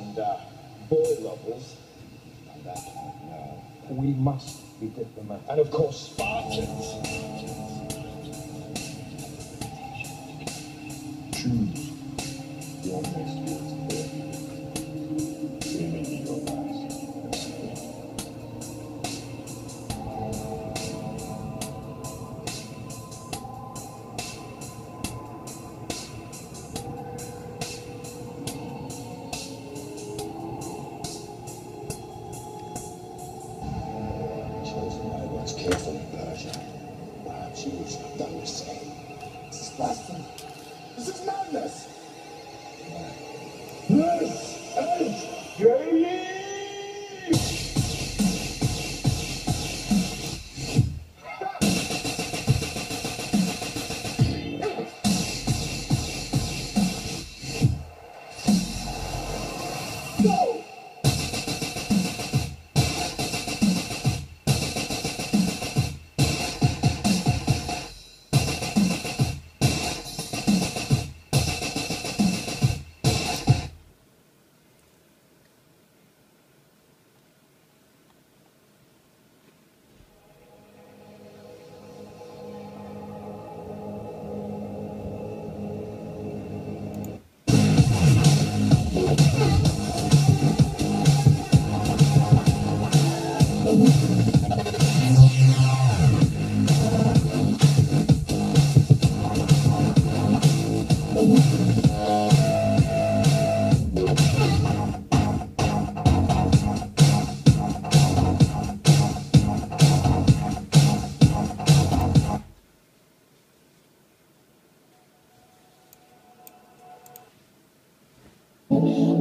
and boy lovers. And that, no. We must be diplomatic. And of course, Spartans. Choose your next words. They may be your last. Chosen my words carefully, Persia. Perhaps you should have done the same. This is blasphemy. This is madness. This is gay. Go!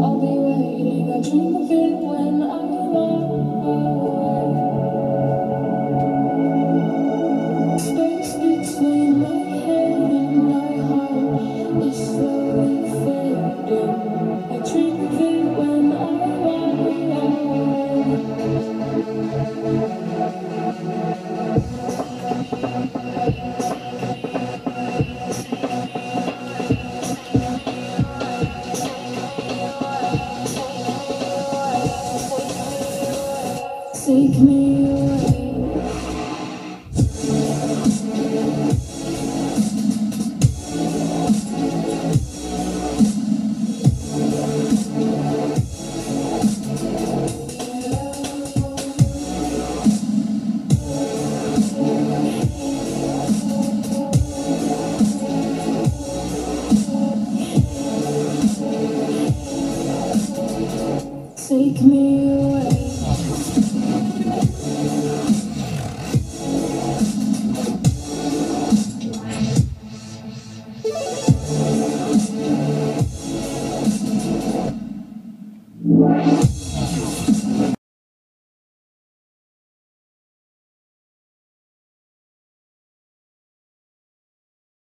I'll be waiting, I dream of it when I'm away. Space between my head and my heart is slowly fading. I dream of it when I'm take me away. Take me away. Right.